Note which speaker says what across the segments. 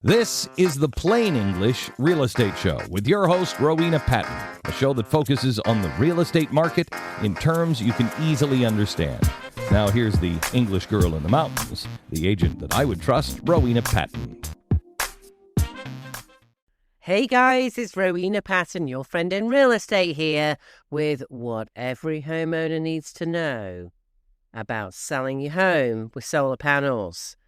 Speaker 1: This is the Plain English Real Estate Show with your host, Rowena Patton, a show that focuses on the real estate market in terms you can easily understand. Now here's the English girl in the mountains, the agent that I would trust, Rowena Patton.
Speaker 2: Hey guys, it's Rowena Patton, your friend in real estate here, with what every homeowner needs to know about selling your home with solar panels.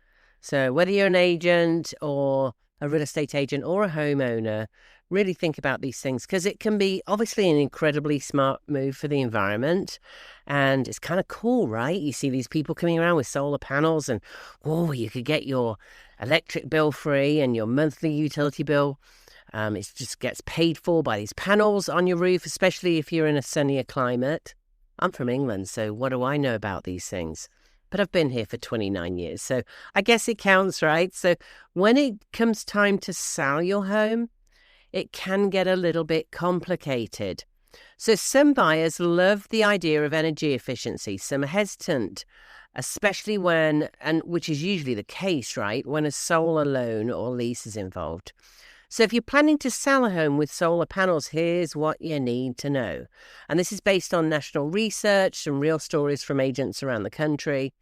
Speaker 2: So whether you're an agent or a real estate agent or a homeowner, really think about these things because it can be obviously an incredibly smart move for the environment. And it's kind of cool, right? You see these people coming around with solar panels and, you could get your electric bill free and your monthly utility bill. It just gets paid for by these panels on your roof, especially if you're in a sunnier climate. I'm from England, so what do I know about these things? But I've been here for 29 years, so I guess it counts, right? So when it comes time to sell your home, it can get a little bit complicated. So some buyers love the idea of energy efficiency. Some are hesitant, especially which is usually the case, right, when a solar loan or lease is involved. So if you're planning to sell a home with solar panels, here's what you need to know. And this is based on national research, some real stories from agents around the country.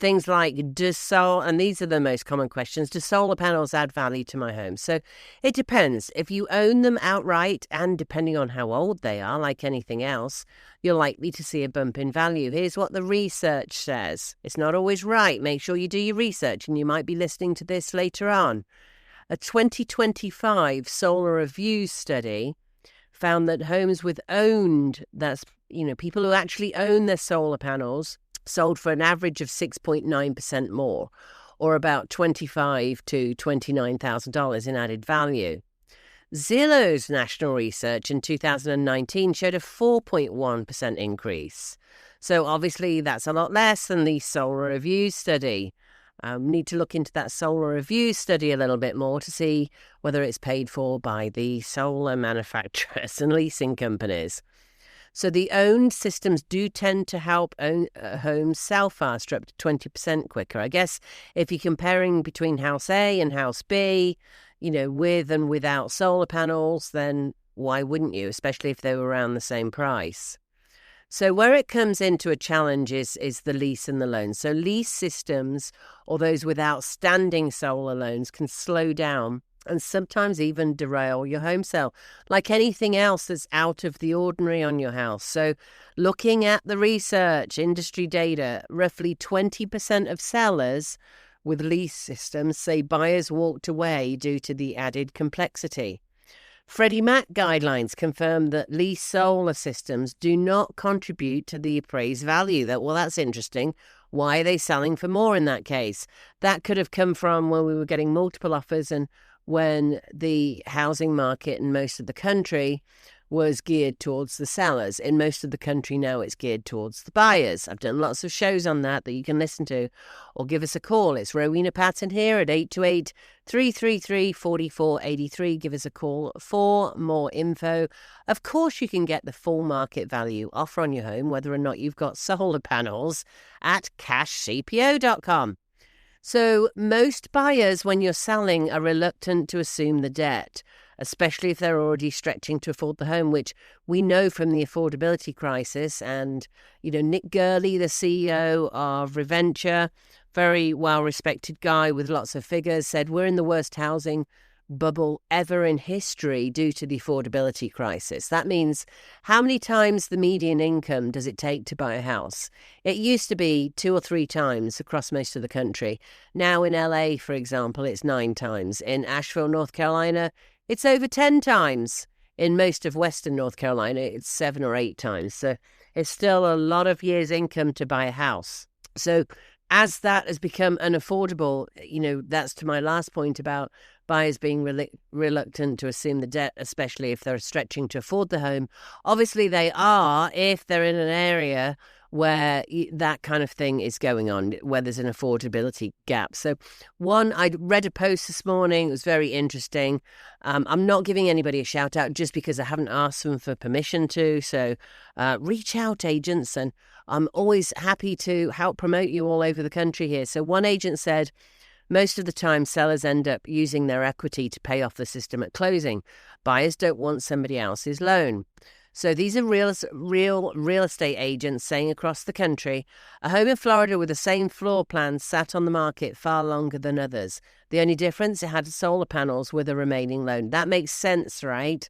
Speaker 2: Things like, and these are the most common questions, do solar panels add value to my home? So it depends. If you own them outright, and depending on how old they are, like anything else, you're likely to see a bump in value. Here's what the research says. It's not always right. Make sure you do your research, and you might be listening to this later on. A 2025 solar review study found that homes with people who actually own their solar panels, sold for an average of 6.9% more, or about $25,000 to $29,000 in added value. Zillow's national research in 2019 showed a 4.1% increase. So obviously that's a lot less than the solar review study. Need to look into that solar review study a little bit more to see whether it's paid for by the solar manufacturers and leasing companies. So the owned systems do tend to help homes sell faster, up to 20% quicker. I guess if you're comparing between house A and house B, with and without solar panels, then why wouldn't you, especially if they were around the same price? So where it comes into a challenge is the lease and the loan. So lease systems, or those with outstanding solar loans, can slow down and sometimes even derail your home sale, like anything else that's out of the ordinary on your house. So looking at the research, industry data, roughly 20% of sellers with lease systems say buyers walked away due to the added complexity. Freddie Mac guidelines confirm that lease solar systems do not contribute to the appraised value. That's interesting. Why are they selling for more in that case? That could have come from when we were getting multiple offers and when the housing market in most of the country was geared towards the sellers. In most of the country now, it's geared towards the buyers. I've done lots of shows on that you can listen to or give us a call. It's Rowena Patton here at 828-333-4483. Give us a call for more info. Of course, you can get the full market value offer on your home, whether or not you've got solar panels, at cashcpo.com. So most buyers, when you're selling, are reluctant to assume the debt, especially if they're already stretching to afford the home, which we know from the affordability crisis. And, Nick Gurley, the CEO of Reventure, very well-respected guy with lots of figures, said we're in the worst housing bubble ever in history due to the affordability crisis. That means how many times the median income does it take to buy a house? It used to be 2 or 3 times across most of the country. Now in LA, for example, it's 9 times. In Asheville, North Carolina, it's over 10 times. In most of Western North Carolina, it's 7 or 8 times. So it's still a lot of years' income to buy a house. So as that has become unaffordable, that's to my last point about buyers being reluctant to assume the debt, especially if they're stretching to afford the home. Obviously, they are if they're in an area where that kind of thing is going on, where there's an affordability gap. So I read a post this morning. It was very interesting. I'm not giving anybody a shout out just because I haven't asked them for permission to. So reach out, agents, and I'm always happy to help promote you all over the country here. So one agent said, Most of the time, sellers end up using their equity to pay off the system at closing. Buyers don't want somebody else's loan. So these are real estate agents saying across the country, a home in Florida with the same floor plan sat on the market far longer than others. The only difference, it had solar panels with a remaining loan. That makes sense, right?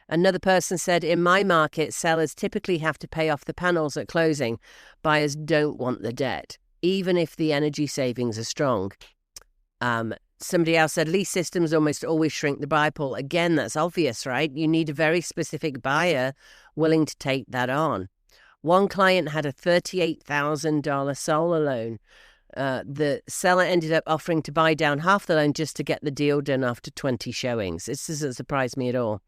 Speaker 2: Another person said, in my market, sellers typically have to pay off the panels at closing. Buyers don't want the debt, even if the energy savings are strong. Somebody else said, lease systems almost always shrink the buyer pool. Again, that's obvious, right? You need a very specific buyer willing to take that on. One client had a $38,000 solar loan. The seller ended up offering to buy down half the loan just to get the deal done after 20 showings. This doesn't surprise me at all.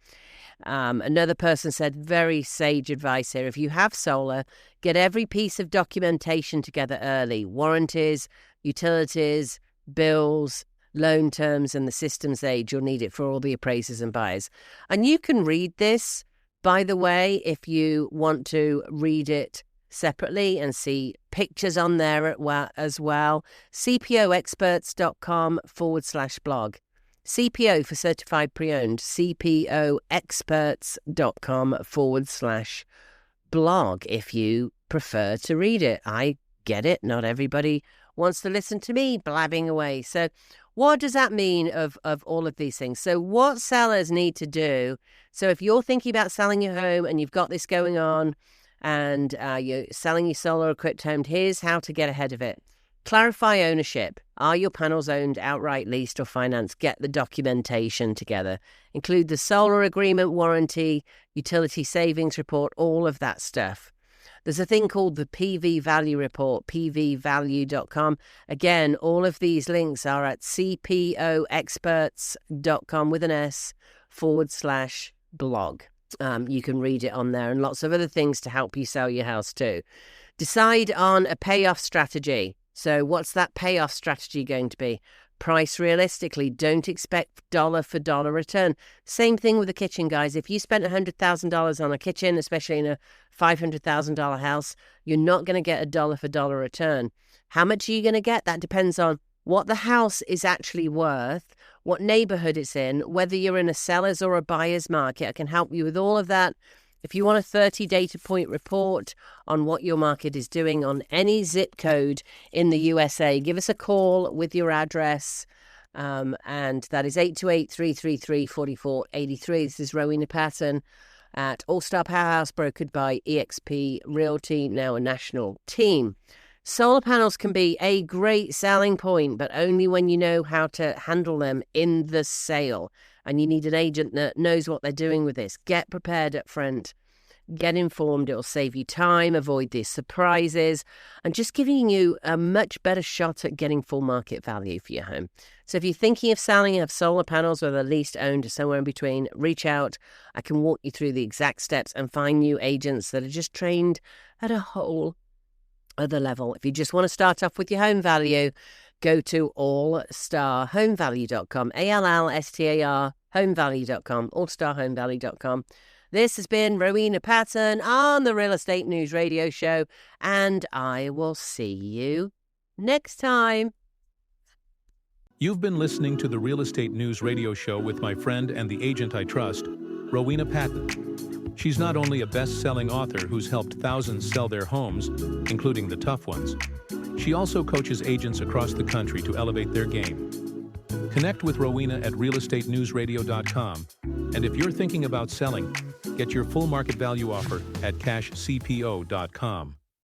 Speaker 2: Another person said, very sage advice here. If you have solar, get every piece of documentation together early. Warranties, utilities, bills, loan terms, and the system's age. You'll need it for all the appraisers and buyers. And you can read this, by the way, if you want to read it separately and see pictures on there as well. cpoexperts.com/blog. CPO for certified pre-owned. cpoexperts.com/blog if you prefer to read it. I get it. Not everybody wants to listen to me blabbing away. So what does that mean of all of these things? So what sellers need to do, so if you're thinking about selling your home and you've got this going on and you're selling your solar equipped home, here's how to get ahead of it. Clarify ownership. Are your panels owned, outright, leased or financed? Get the documentation together. Include the solar agreement, warranty, utility savings report, all of that stuff. There's a thing called the PV Value Report, pvvalue.com. Again, all of these links are at cpoexperts.com with an S/blog. You can read it on there and lots of other things to help you sell your house too. Decide on a payoff strategy. So what's that payoff strategy going to be? Price realistically. Don't expect dollar for dollar return. Same thing with the kitchen, guys. If you spent $100,000 on a kitchen, especially in a $500,000 house, you're not going to get a dollar for dollar return. How much are you going to get? That depends on what the house is actually worth, what neighborhood it's in, whether you're in a seller's or a buyer's market. I can help you with all of that. If you want a 30 data point report on what your market is doing on any zip code in the USA, give us a call with your address, and that is 828-333-4483. This is Rowena Patton at All Star Powerhouse, brokered by eXp Realty, now a national team. Solar panels can be a great selling point, but only when you know how to handle them in the sale. And you need an agent that knows what they're doing with this. Get prepared up front. Get informed. It'll save you time, avoid these surprises, and just giving you a much better shot at getting full market value for your home. So if you're thinking of selling, you have solar panels, whether leased, owned, or somewhere in between, reach out. I can walk you through the exact steps and find you agents that are just trained at a whole other level. If you just want to start off with your home value, go to allstarhomevalue.com, ALLSTAR, homevalue.com, allstarhomevalue.com. This has been Rowena Patton on the Real Estate News Radio Show, and I will see you next time.
Speaker 3: You've been listening to the Real Estate News Radio Show with my friend and the agent I trust, Rowena Patton. She's not only a best-selling author who's helped thousands sell their homes, including the tough ones, she also coaches agents across the country to elevate their game. Connect with Rowena at realestatenewsradio.com. And if you're thinking about selling, get your full market value offer at cashcpo.com.